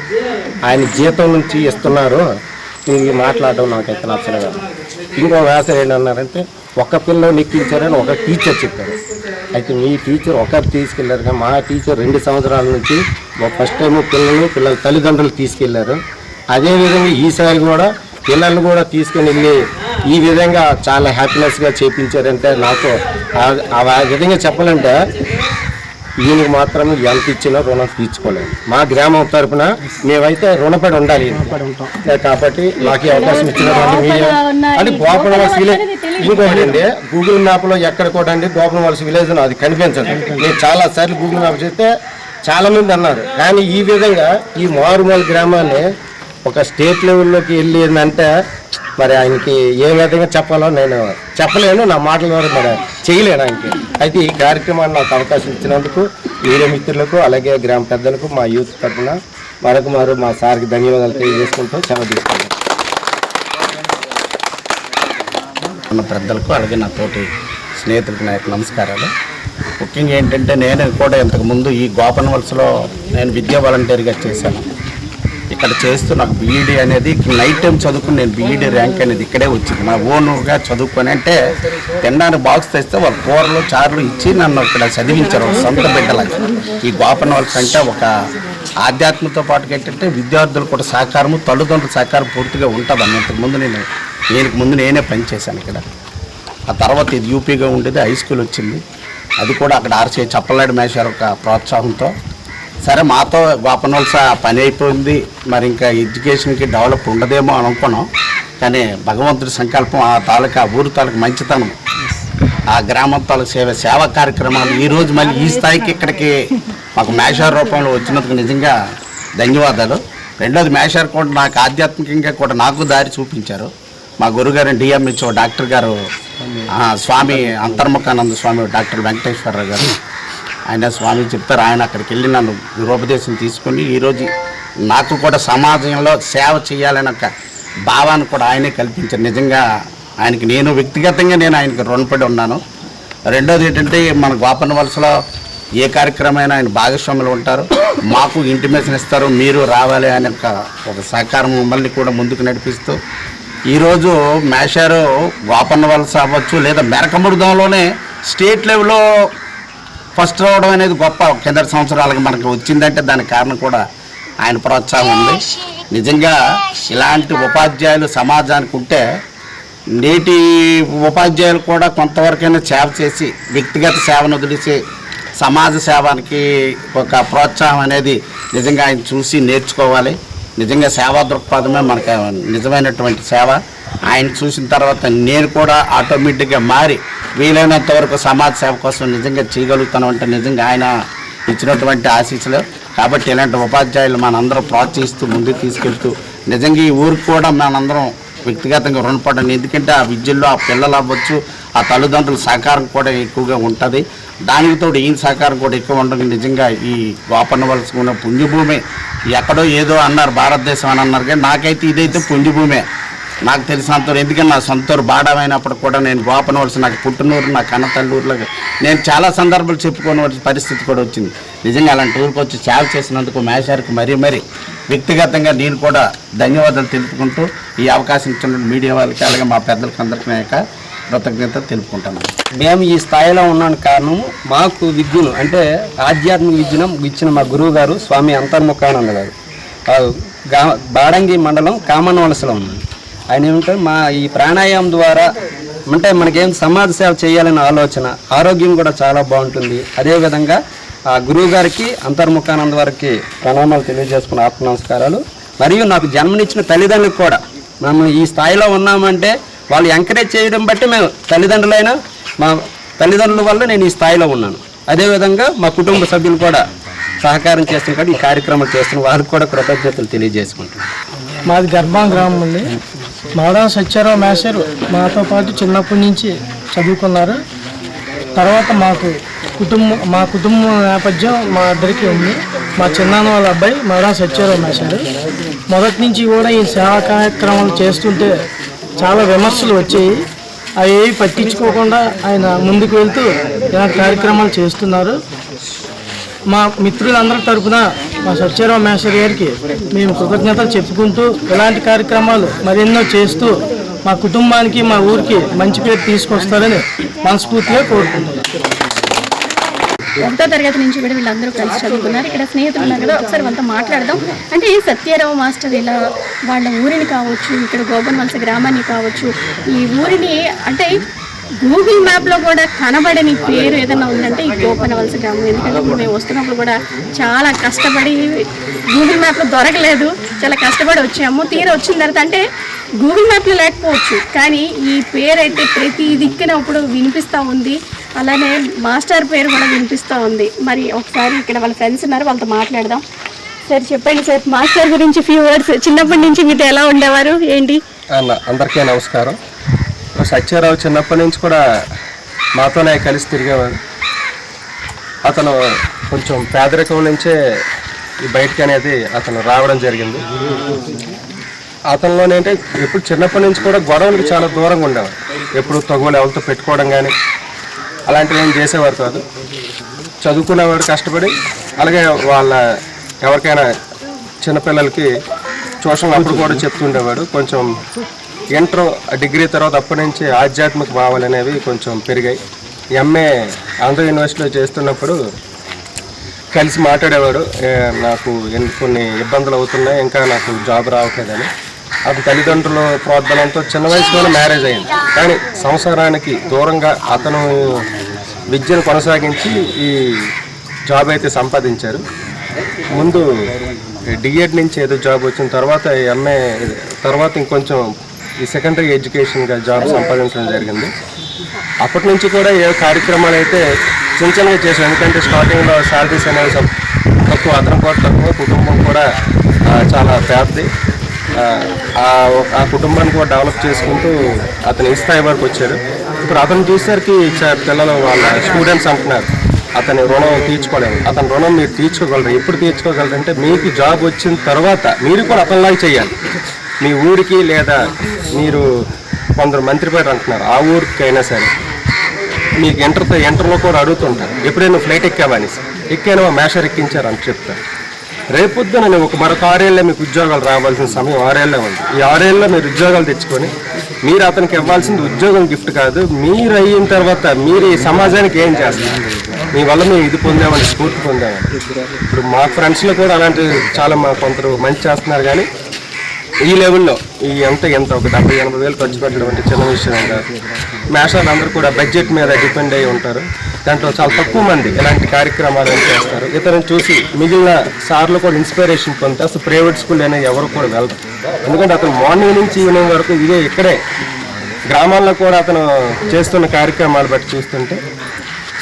ఆయన జీతం నుంచి ఇస్తున్నారు, తిరిగి మాట్లాడడం నాకైతే నచ్చలేదు. ఇంకో మేస్టర్ ఏంటన్నారంటే ఒక పిల్లని ఎక్కించారని ఒక టీచర్ చెప్పారు. అయితే మీ టీచర్ ఒకరు తీసుకెళ్లారు కానీ మా టీచర్ 2 సంవత్సరాల నుంచి ఫస్ట్ టైం పిల్లల తల్లిదండ్రులు తీసుకెళ్లారు. అదేవిధంగా ఈసారి కూడా పిల్లలు కూడా తీసుకుని వెళ్ళి ఈ విధంగా చాలా హ్యాపీనెస్గా చేయించారంటే నాకు ఆ విధంగా చెప్పాలంటే ఈయనకి మాత్రం ఎంత ఇచ్చినా రుణం తీర్చుకోలేదు. మా గ్రామం తరఫున మేమైతే రుణపడి ఉండాలి కాబట్టి నాకు ఈ అవకాశం ఇచ్చినటువంటి మీడియా అంటే గోపనవలస విలేజ్ ఇంకొకటి అండి, గూగుల్ మ్యాప్లో ఎక్కడ కూడా అండి గోపనవలస విలేజ్ అది కనిపించదు. నేను చాలా సార్లు గూగుల్ మ్యాప్ చేస్తే చాలామంది అన్నారు. కానీ ఈ విధంగా ఈ మారుమూల గ్రామాన్ని ఒక స్టేట్ లెవెల్లోకి వెళ్ళిందంటే మరి ఆయనకి ఏ విధంగా చెప్పాలో నేను చెప్పలేను, నా మాటల ద్వారా మరి చేయలేను ఆయనకి. అయితే ఈ కార్యక్రమాన్ని నాకు అవకాశం ఇచ్చినందుకు మీడియా మిత్రులకు అలాగే గ్రామ పెద్దలకు మా యూత్ తరఫున మరొకమారు మా సార్కి ధన్యవాదాలు తెలియజేసుకుంటూ సెలవు తీసుకుంటాం. ఉన్న పెద్దలకు అలాగే నా తోటి స్నేహితులకు నా యొక్క నమస్కారాలు. ముఖ్యంగా ఏంటంటే నేను కూడా ఇంతకుముందు ఈ గోపనవలసలో నేను విద్యా వాలంటీర్గా చేశాను. ఇక్కడ చేస్తూ నాకు బీఈడీ అనేది నైట్ టైం చదువుకుని నేను బీఈడీ ర్యాంక్ అనేది ఇక్కడే వచ్చింది. నా ఓన్గా చదువుకొని అంటే తినడానికి బాక్స్ తెస్తే వాళ్ళు కూరలు చారులు ఇచ్చి నన్ను ఇక్కడ చదివించారు సొంత బిడ్డలాగా. ఈ గోపనవలస అంటే ఒక ఆధ్యాత్మికతో పాటు ఏంటంటే విద్యార్థులు కూడా సహకారము తల్లిదండ్రుల సహకారం పూర్తిగా ఉంటుంది అన్న. దీనికి ముందు నేనే పనిచేశాను ఇక్కడ. ఆ తర్వాత ఇది యూపీగా ఉండేది, హై స్కూల్ వచ్చింది. అది కూడా అక్కడ ఆర్సీ చప్పలాడి మేషారు ఒక ప్రోత్సాహంతో సరే మాతో గోపనవలస పని అయిపోయింది, మరి ఇంకా ఎడ్యుకేషన్కి డెవలప్ ఉండదేమో అని అనుకున్నాం. కానీ భగవంతుడి సంకల్పం, ఆ తాలూకా ఊరు తాలూకు మంచితనం, ఆ గ్రామం తాలూకు సేవా కార్యక్రమాలు ఈరోజు మళ్ళీ ఈ స్థాయికి ఇక్కడికి మాకు మేషార్ రూపంలో వచ్చినందుకు నిజంగా ధన్యవాదాలు. రెండోది మేషార్ కూడా నాకు ఆధ్యాత్మికంగా కూడా నాకు దారి చూపించారు. మా గురుగారు డిఎంహెచ్ఓ డాక్టర్ గారు స్వామి అంతర్ముఖానంద స్వామి డాక్టర్ వెంకటేశ్వరరావు గారు, ఆయన స్వామి చెప్తారు. ఆయన అక్కడికి వెళ్ళి నన్ను గురోపదేశం తీసుకొని ఈరోజు నాకు కూడా సమాజంలో సేవ చేయాలని ఒక భావాన్ని కూడా ఆయనే కల్పించారు. నిజంగా ఆయనకి నేను వ్యక్తిగతంగా నేను ఆయనకి రుణపడి ఉన్నాను. రెండోది ఏంటంటే మన గోపనవలసలో ఏ కార్యక్రమమైనా ఆయన భాగస్వాములు ఉంటారు, మాకు ఇంటిమేషన్ ఇస్తారు, మీరు రావాలి అనే ఒక సహకారం మమ్మల్ని కూడా ముందుకు నడిపిస్తూ ఈరోజు మేషారు గోపనవలస అవ్వచ్చు లేదా మెరకముడుదంలోనే స్టేట్ లెవెల్లో ఫస్ట్ రావడం అనేది గొప్ప. కింద సంవత్సరాలకు మనకు వచ్చిందంటే దానికి కారణం కూడా ఆయన ప్రోత్సాహం ఉంది. నిజంగా ఇలాంటి ఉపాధ్యాయులు సమాజానికి ఉంటే నేటి ఉపాధ్యాయులు కూడా కొంతవరకైనా సేవ చేసి వ్యక్తిగత సేవను వదిలేసి సమాజ సేవానికి ఒక ప్రోత్సాహం అనేది నిజంగా ఆయన చూసి నేర్చుకోవాలి. నిజంగా సేవా దృక్పథమే మనకు నిజమైనటువంటి సేవ. ఆయన చూసిన తర్వాత నేను కూడా ఆటోమేటిక్గా మారి వీలైనంత వరకు సమాజ సేవ కోసం నిజంగా చేయగలుగుతాను అంటే నిజంగా ఆయన ఇచ్చినటువంటి ఆశీస్సులు. కాబట్టి ఇలాంటి ఉపాధ్యాయులు మనందరం ప్రోత్సహిస్తూ ముందుకు తీసుకెళ్తూ నిజంగా ఈ ఊరికి కూడా మనందరం వ్యక్తిగతంగా రుణపడండి. ఎందుకంటే ఆ విద్యల్లో ఆ పిల్లలు అవ్వచ్చు, ఆ తల్లిదండ్రుల సహకారం కూడా ఎక్కువగా ఉంటుంది. దానికి తోడు ఈయన సహకారం కూడా ఎక్కువ ఉండదు. నిజంగా ఈ గోపనవలస ఉన్న పుణ్యభూమి ఎక్కడో ఏదో అన్నారు భారతదేశం అని అన్నారు, కానీ నాకైతే ఇదైతే పుణ్యభూమే నాకు తెలిసినంత. ఎందుకంటే నా సొంతూరు బాడమైనప్పుడు కూడా నేను గోపనవలస నాకు పుట్టినూరు, నా కన్నతల్లూరులో నేను చాలా సందర్భాలు చెప్పుకోని పరిస్థితి కూడా వచ్చింది. నిజంగా అలాంటి ఊరికి వచ్చి సేవ చేసినందుకు మేషారికి మరీ వ్యక్తిగతంగా నేను కూడా ధన్యవాదాలు తెలుపుకుంటూ ఈ అవకాశం ఇచ్చిన మీడియా వాళ్ళకి అలాగే మా పెద్దలకి అందరికీ యొక్క కృతజ్ఞత తెలుపుకుంటున్నాను. మేము ఈ స్థాయిలో ఉన్నానికి కారణం మాకు విద్యను అంటే ఆధ్యాత్మిక విద్యను ఇచ్చిన మా గురువు గారు స్వామి అంతర్ముఖానంద గారు బాడంగి మండలం కామన్వలసలో ఉంది. ఆయన ఏమంటారు మా ఈ ప్రాణాయామం ద్వారా అంటే మనకేం సమాజ సేవ చేయాలనే ఆలోచన, ఆరోగ్యం కూడా చాలా బాగుంటుంది. అదేవిధంగా ఆ గురువు గారికి అంతర్ముఖానంద వారికి ప్రణామాలు తెలియజేసుకున్న ఆత్మ నమస్కారాలు. మరియు నాకు జన్మనిచ్చిన తల్లిదండ్రులకు కూడా మనం ఈ స్థాయిలో ఉన్నామంటే వాళ్ళు ఎంకరేజ్ చేయడం బట్టి మేము తల్లిదండ్రులైనా మా తల్లిదండ్రుల వల్ల నేను ఈ స్థాయిలో ఉన్నాను. అదేవిధంగా మా కుటుంబ సభ్యులు కూడా సహకారం చేస్తున్న ఈ కార్యక్రమాలు చేస్తున్న వారికి కూడా కృతజ్ఞతలు తెలియజేసుకుంటున్నాను. మాది గర్భం గ్రామం అండి. మరడాన సత్యారావు మేస్టర్ మాతో పాటు చిన్నప్పటి నుంచి చదువుకున్నారు. తర్వాత మా కుటుంబ నేపథ్యం మా ఇద్దరికి ఉంది. మా చిన్నాన్న వాళ్ళ అబ్బాయి మరడాన సత్యారావు మేస్టర్. మొదటి నుంచి కూడా ఈ సేవా కార్యక్రమాలు చేస్తుంటే చాలా విమర్శలు వచ్చాయి. అవి ఏవి పట్టించుకోకుండా ఆయన ముందుకు వెళ్తూ ఇలాంటి కార్యక్రమాలు చేస్తున్నారు. మా మిత్రులందరి తరఫున మా సత్యారావు మేస్టర్ గారికి మేము కృతజ్ఞతలు చెప్పుకుంటూ ఇలాంటి కార్యక్రమాలు మరెన్నో చేస్తూ మా కుటుంబానికి మా ఊరికి మంచి పేరు తీసుకొస్తారని మనస్ఫూర్తిగా కోరుకుంటున్నాను. 1వ తరగతి నుంచి కూడా వీళ్ళందరూ కలిసి చదువుకున్నారు. ఇక్కడ స్నేహితులు ఉన్నారు కదా, ఒకసారి వాళ్ళతో మాట్లాడదాం. అంటే ఈ సత్యారావు మాస్టర్ ఇలా వాళ్ళ ఊరిని కావచ్చు, ఇక్కడ గోపనవలస గ్రామాన్ని కావచ్చు, ఈ ఊరిని అంటే గూగుల్ మ్యాప్లో కూడా కనబడని పేరు ఏదైనా ఉందంటే ఈ గోపనవలస గ్రామం. ఎందుకంటే ఇప్పుడు మేము వస్తున్నప్పుడు కూడా చాలా కష్టపడి గూగుల్ మ్యాప్లో దొరకలేదు, చాలా కష్టపడి వచ్చాము. తీరా వచ్చిన తర్వాత అంటే గూగుల్ మ్యాప్లో లేకపోవచ్చు, కానీ ఈ పేరు అయితే ప్రతి దిక్కున ఇప్పుడు వినిపిస్తూ ఉంది. అలానే మాస్టర్ పేరు కూడా వినిపిస్తూ ఉంది. మరి ఒకసారి ఇక్కడ వాళ్ళ ఫ్రెండ్స్ ఉన్నారు, వాళ్ళతో మాట్లాడదాం. సార్ చెప్పండి సార్, మాస్టర్ గురించి ఫ్యూ వర్డ్స్. చిన్నప్పటి నుంచి మీతో ఎలా ఉండేవారు ఏంటి? అందరికీ నమస్కారం. సత్యారావు చిన్నప్పటి నుంచి కూడా మాతోనే కలిసి తిరిగేవాడు. అతను కొంచెం పేదరికం నుంచే బయటకి అనేది అతను రావడం జరిగింది. అతనిలోనేంటే ఎప్పుడు చిన్నప్పటి నుంచి కూడా గొడవలకు చాలా దూరంగా ఉండేవాడు. ఎప్పుడు తగులు ఎవరితో పెట్టుకోవడం కానీ అలాంటివి ఏం చేసేవారు కాదు. చదువుకునేవాడు కష్టపడి. అలాగే వాళ్ళ ఎవరికైనా చిన్నపిల్లలకి ట్యూషన్ అప్పుడు కూడా చెప్తుండేవాడు. కొంచెం ఇంటర్ డిగ్రీ తర్వాత అప్పటి నుంచి ఆధ్యాత్మిక భావాలు అనేవి కొంచెం పెరిగాయి. ఎంఏ ఆంధ్ర యూనివర్సిటీలో చేస్తున్నప్పుడు కలిసి మాట్లాడేవాడు. నాకు కొన్ని ఇబ్బందులు అవుతున్నాయి, ఇంకా నాకు జాబ్ రావట్లేదని. అతని తల్లిదండ్రుల ప్రోద్బలంతో చిన్న వయసులోనే మ్యారేజ్ అయింది. కానీ సంసారానికి దూరంగా అతను విద్యను కొనసాగించి ఈ జాబ్ అయితే సంపాదించారు. ముందు డిఎడ్ నుంచి ఏదో జాబ్ వచ్చిన తర్వాత ఎంఏ తర్వాత ఇంకొంచెం ఈ సెకండరీ ఎడ్యుకేషన్గా జాబ్ సంపాదించడం జరిగింది. అప్పటి నుంచి కూడా ఏ కార్యక్రమాలు అయితే చిన్న చిన్నగా చేశాం. ఎందుకంటే స్టార్టింగ్లో శాలరీస్ అనేవి తక్కువ, అతను కూడా తక్కువ, కుటుంబం కూడా చాలా పేదది. ఆ కుటుంబాన్ని కూడా డెవలప్ చేసుకుంటూ అతను ఈ స్థాయి వరకు వచ్చాడు. ఇప్పుడు అతను చూసేసరికి పిల్లలు వాళ్ళ స్టూడెంట్స్ అంటున్నారు అతని రుణం తీర్చుకోలేము. అతని రుణం మీరు తీర్చుకోగలరు. ఎప్పుడు తీర్చుకోగలరంటే మీకు జాబ్ వచ్చిన తర్వాత మీరు కూడా అతనిలాగా చేయాలి. మీ ఊరికి లేదా మీరు కొందరు మంత్రి పేరు అంటున్నారు, ఆ ఊరికి అయినా సరే మీకు ఎంటర్లో కూడా అడుగుతుంటారు ఎప్పుడైనా ఫ్లైట్ ఎక్కాను మేషర్ ఎక్కించారు అని చెప్తారు. రేపొద్దున మరొక 6 ఏళ్ళలో మీకు ఉద్యోగాలు రావాల్సిన సమయం 6 ఏళ్ళే ఉంది. ఈ 6 ఏళ్ళలో మీరు ఉద్యోగాలు తెచ్చుకొని మీరు అతనికి ఇవ్వాల్సింది ఉద్యోగం గిఫ్ట్ కాదు, మీరు అయిన తర్వాత మీరు ఈ సమాజానికి ఏం చేస్తారు, మీ వల్ల మేము ఇది పొందామని స్ఫూర్తి పొందామని. ఇప్పుడు మా ఫ్రెండ్స్లో కూడా అలాంటి చాలా కొందరు మంచి చేస్తున్నారు. కానీ ఈ లెవెల్లో ఈ ఎంత ఒక 70-80 వేలు ఖర్చు పెట్టడం అంటే చిన్న విషయం కాదు. మేషాలు అందరూ కూడా బడ్జెట్ మీద డిపెండ్ అయ్యి ఉంటారు. దాంట్లో చాలా తక్కువ మంది ఇలాంటి కార్యక్రమాలు చేస్తారు. ఇతను చూసి మిగిలిన సార్లు కూడా ఇన్స్పిరేషన్ పొందుతారు. అసలు ప్రైవేట్ స్కూల్ అనేది ఎవరు కూడా వెళ్తారు. ఎందుకంటే అతను మార్నింగ్ నుంచి ఈవినింగ్ వరకు ఇక్కడే గ్రామాల్లో కూడా అతను చేస్తున్న కార్యక్రమాలు బట్టి చూస్తుంటే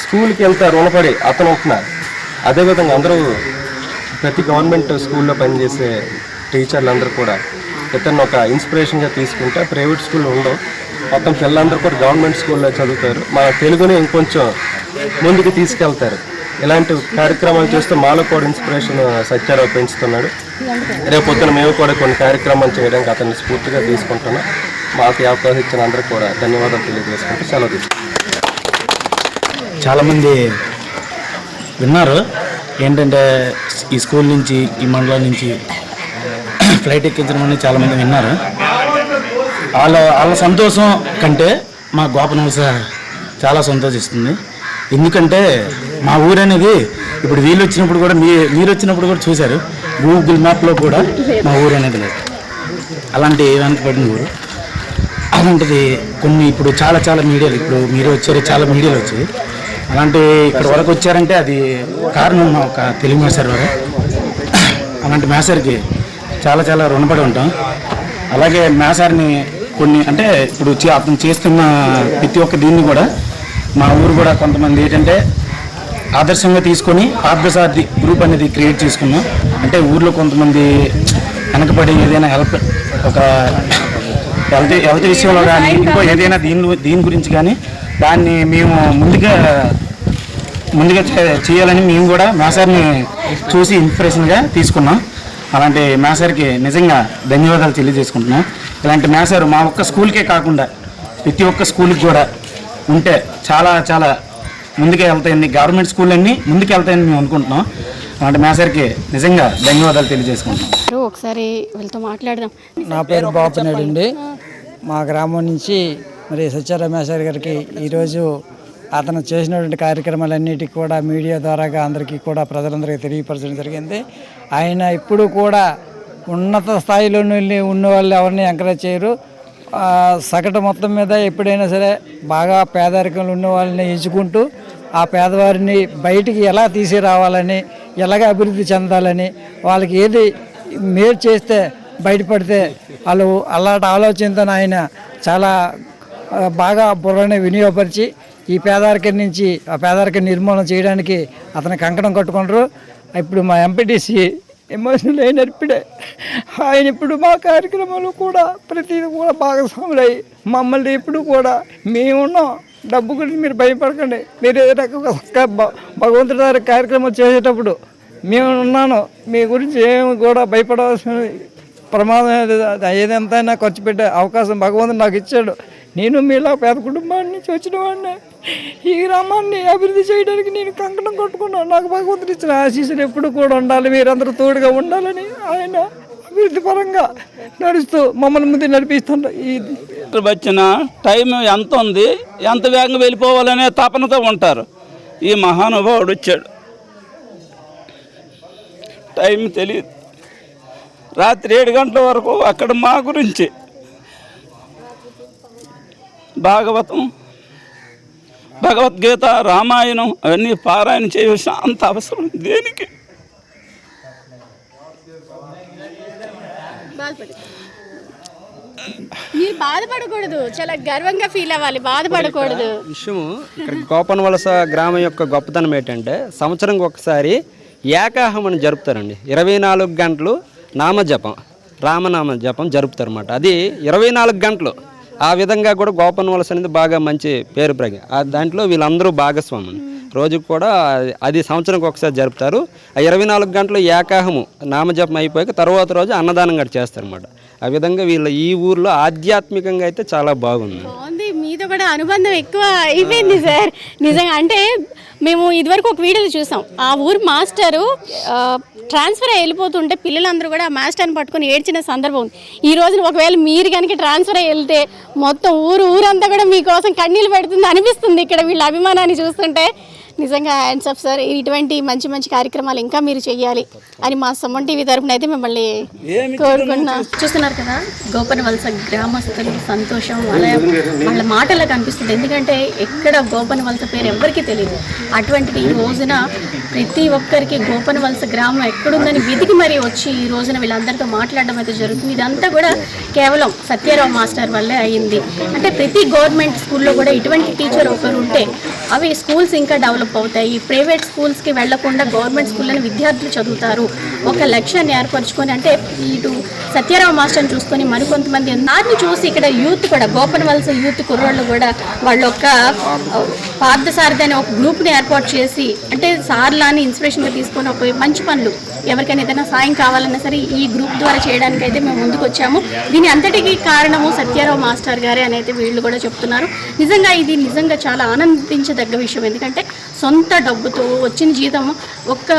స్కూల్కి ఎంత రుణపడి అతను ఉంటున్నారు. అదేవిధంగా అందరూ ప్రతి గవర్నమెంట్ స్కూల్లో పనిచేసే టీచర్లు అందరూ కూడా ఇతను ఒక ఇన్స్పిరేషన్గా తీసుకుంటే ప్రైవేట్ స్కూల్లో ఉండవు. మొత్తం పిల్లలందరూ కూడా గవర్నమెంట్ స్కూల్లో చదువుతారు. మన తెలుగుని ఇంకొంచెం ముందుకు తీసుకెళ్తారు. ఇలాంటి కార్యక్రమాలు చేస్తూ మాలో కూడా ఇన్స్పిరేషన్ సత్యారావు పెంచుతున్నాడు. రేపు పొద్దున మేము కూడా కొన్ని కార్యక్రమాలు చేయడానికి అతన్ని స్ఫూర్తిగా తీసుకుంటున్నాం. మాకు అవకాశం ఇచ్చిన అందరూ కూడా ధన్యవాదాలు తెలియజేసుకుంటూ సెలవు తీసుకుంటాం. చాలామంది విన్నారు ఏంటంటే ఈ స్కూల్ నుంచి ఈ మండలం నుంచి ఫ్లైట్ ఎక్కించడం అనేది చాలామంది విన్నారు. వాళ్ళ సంతోషం కంటే మా గోపనవలస చాలా సంతోషిస్తుంది. ఎందుకంటే మా ఊరు అనేది ఇప్పుడు వీళ్ళు వచ్చినప్పుడు కూడా మీరు వచ్చినప్పుడు కూడా చూశారు, గూగుల్ మ్యాప్లో కూడా మా ఊరు అనేది లేదు. అలాంటి వెనకబడిన ఊరు. అలాంటిది కొన్ని ఇప్పుడు చాలా మీడియాలు, ఇప్పుడు మీరు వచ్చారు, చాలా మీడియాలు వచ్చాయి. అలాంటి ఇక్కడ వరకు వచ్చారంటే అది కారణం ఒక తెలుగు మేసర్ వారు. అలాంటి మేసర్కి చాలా చాలా రుణపడి ఉంటాం. అలాగే మ్యాసార్ని కొన్ని అంటే ఇప్పుడు అతను చేస్తున్న ప్రతి ఒక్క దీన్ని కూడా మా ఊరు కూడా కొంతమంది ఏంటంటే ఆదర్శంగా తీసుకొని పార్థసారథి గ్రూప్ అనేది క్రియేట్ చేసుకున్నాం. అంటే ఊర్లో కొంతమంది వెనకబడి ఏదైనా ఒక హెల్త్ విషయంలో కానీ ఇంకో ఏదైనా దీని గురించి కానీ దాన్ని మేము ముందుగా చేయాలని మేము కూడా మ్యాసార్ని చూసి ఇన్స్పిరేషన్గా తీసుకున్నాం. అలాంటి మ్యాసార్కి నిజంగా ధన్యవాదాలు తెలియజేసుకుంటున్నాం. ఇలాంటి మ్యాసారు మా ఒక్క స్కూల్కే కాకుండా ప్రతి ఒక్క స్కూల్కి కూడా ఉంటే చాలా చాలా ముందుకే వెళ్తాయండి. గవర్నమెంట్ స్కూల్ అన్నీ ముందుకు వెళ్తాయని మేము అనుకుంటున్నాం. అలాంటి మ్యాసార్కి నిజంగా ధన్యవాదాలు తెలియజేసుకుంటున్నాం. ఒకసారి వీళ్ళతో మాట్లాడదాం. నా పేరు బాపనాయుడు అండి. మా గ్రామం నుంచి మరి సత్యారావు మేసారి గారికి ఈరోజు అతను చేసినటువంటి కార్యక్రమాలన్నిటికీ కూడా మీడియా ద్వారాగా అందరికీ కూడా ప్రజలందరికీ తెలియపరచడం జరిగింది. ఆయన ఇప్పుడు కూడా ఉన్నత స్థాయిలో ఉన్న వాళ్ళు ఎవరిని ఎంకరేజ్ చేయరు. సగటు మొత్తం మీద ఎప్పుడైనా సరే బాగా పేదరికంలో ఉన్న వాళ్ళని ఎంచుకుంటూ ఆ పేదవారిని బయటికి ఎలా తీసుకురావాలని, ఎలాగ అభివృద్ధి చెందాలని, వాళ్ళకి ఏది మేలు చేస్తే బయటపడితే వాళ్ళు అలాంటి ఆలోచనతో ఆయన చాలా బాగా బుర్రని వినియోగపరిచి ఈ పేదరికం నుంచి ఆ పేదరిక నిర్మూలన చేయడానికి అతను కంకణం కట్టుకుంటారు. ఇప్పుడు మా ఎంపీటీసీ ఎమోషనల్ అయినప్పుడే ఆయన ఇప్పుడు మా కార్యక్రమాలు కూడా ప్రతిదీ కూడా భాగస్వాములై మమ్మల్ని ఇప్పుడు కూడా మేమున్నాం, డబ్బు గురించి మీరు భయపడకండి, మీరు ఏదైనా భగవంతుడి దగ్గర కార్యక్రమం చేసేటప్పుడు మేము ఉన్నాను, మీ గురించి ఏమి కూడా భయపడవలసిన ప్రమాదం ఏదంతైనా ఖర్చు పెట్టే అవకాశం భగవంతుడు నాకు ఇచ్చాడు. నేను మీలా పేద కుటుంబాన్ని నుంచి వచ్చిన వాడిని. ఈ గ్రామాన్ని అభివృద్ధి చేయడానికి నేను కంకణం కొట్టుకున్నాను. నాకు భగవంతుడు ఇచ్చిన ఆశీస్సులు ఎప్పుడు కూడా ఉండాలి, మీరందరూ తోడుగా ఉండాలని ఆయన అభివృద్ధి పరంగా నడుస్తూ మమ్మల్ని ముందు నడిపిస్తుంటారు. వచ్చిన టైం ఎంత ఉంది, ఎంత వేగంగా వెళ్ళిపోవాలనే తపనతో ఉంటారు. ఈ మహానుభావుడు వచ్చాడు, టైం తెలియదు. రాత్రి 7 గంటల వరకు అక్కడ మా గురించి భాగవతం, భగవద్గీత, రామాయణం అవన్నీ పారాయణ చేయవలసిన అంత అవసరం దేనికి? మీరు బాధపడకూడదు, చాలా గర్వంగా ఫీల్ అవ్వాలి, బాధపడకూడదు. విషయము ఇక్కడ గోపనవలస గ్రామం యొక్క గొప్పతనం ఏంటంటే సంవత్సరంకి ఒకసారి ఏకాహం అని జరుపుతారండి. 24 గంటలు రామనామ జపం జరుపుతారు అన్నమాట. అది 24 గంటలు. ఆ విధంగా కూడా గోపనవలస అనేది బాగా మంచి పేరు దాంట్లో వీళ్ళందరూ భాగస్వామి. రోజుకు కూడా అది సంవత్సరంకి ఒకసారి జరుపుతారు. ఆ 24 గంటలు ఏకాహము నామజపం అయిపోయాక తర్వాత రోజు అన్నదానం కూడా చేస్తారన్నమాట. ఆ విధంగా వీళ్ళ ఈ ఊర్లో ఆధ్యాత్మికంగా అయితే చాలా బాగుంది. మీతో కూడా అనుబంధం ఎక్కువ అయిపోయింది సార్. నిజంగా అంటే మేము ఇదివరకు ఒక వీడియోలో చూసాం, ఆ ఊరు మాస్టరు ట్రాన్స్ఫర్ అయ్యి వెళ్ళిపోతుంటే పిల్లలందరూ కూడా ఆ మాస్టర్ని పట్టుకొని ఏడ్చిన సందర్భం ఉంది. ఈ రోజున ఒకవేళ మీరు కనుక ట్రాన్స్ఫర్ అయ్యి వెళ్తే మొత్తం ఊరంతా కూడా మీకోసం కన్నీళ్ళు పెడుతుంది అనిపిస్తుంది ఇక్కడ వీళ్ళ అభిమానాన్ని చూస్తుంటే. నిజంగా హ్యాండ్స్ ఆఫ్ సార్. ఇటువంటి మంచి మంచి కార్యక్రమాలు ఇంకా మీరు చెయ్యాలి అని మా సుమన్ టీవీ తరఫున అయితే మిమ్మల్ని కోరుకుంటున్నా. చూస్తున్నారు కదా గోపనవలస గ్రామస్తుల సంతోషం వాళ్ళ మాటల్లో కనిపిస్తుంది. ఎందుకంటే ఎక్కడ గోపనవలస పేరు ఎవరికీ తెలియదు. అటువంటిది ఈ రోజున ప్రతి ఒక్కరికి గోపనవలస గ్రామం ఎక్కడుందని వెతికి మరీ వచ్చి ఈ రోజున వీళ్ళందరితో మాట్లాడడం అయితే జరుగుతుంది. ఇదంతా కూడా కేవలం సత్యారావు మాస్టర్ వల్లే అయ్యింది. అంటే ప్రతి గవర్నమెంట్ స్కూల్లో కూడా ఇటువంటి టీచర్ ఒకరు ఉంటే అవి స్కూల్స్ ఇంకా డెవలప్ అవుతాయి. ప్రైవేట్ స్కూల్స్కి వెళ్లకుండా గవర్నమెంట్ స్కూల్లోని విద్యార్థులు చదువుతారు. ఒక లక్ష్యాన్ని ఏర్పరచుకొని అంటే ఇటు సత్యారావు మాస్టర్ని చూసుకొని మరికొంతమంది దాన్ని చూసి ఇక్కడ యూత్ కూడా గోపనవలస యూత్ కుర్రోళ్ళు కూడా వాళ్ళ యొక్క పార్థసారథి అనే ఒక గ్రూప్ని ఏర్పాటు చేసి అంటే సార్లాని ఇన్స్పిరేషన్గా తీసుకొని ఒక మంచి పనులు ఎవరికైనా ఏదైనా సాయం కావాలన్నా సరే ఈ గ్రూప్ ద్వారా చేయడానికి అయితే మేము ముందుకు వచ్చాము. దీని అంతటికీ కారణము సత్యారావు మాస్టర్ గారే అని అయితే వీళ్ళు కూడా చెప్తున్నారు. నిజంగా ఇది నిజంగా చాలా ఆనందించదగ్గ విషయం. ఎందుకంటే సొంత డబ్బుతో వచ్చిన జీతము ఒక్క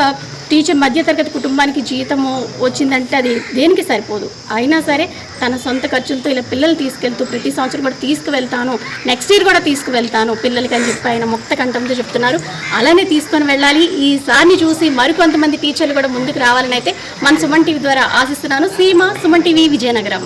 టీచర్ మధ్యతరగతి కుటుంబానికి జీతము వచ్చిందంటే అది దేనికి సరిపోదు. అయినా సరే తన సొంత ఖర్చులతో ఇలా పిల్లలు తీసుకెళ్తూ ప్రతి సంవత్సరం కూడా తీసుకువెళ్తాను, నెక్స్ట్ ఇయర్ కూడా తీసుకువెళ్తాను పిల్లలకి అని చెప్పి ఆయన ముక్త కంఠంతో చెప్తున్నారు. అలానే తీసుకొని వెళ్ళాలి. ఈ సార్ని చూసి మరికొంతమంది టీచర్లు కూడా ముందుకు రావాలని అయితే మన సుమన్ టీవీ ద్వారా ఆశిస్తున్నాను. సీమ, సుమన్ టీవీ, విజయనగరం.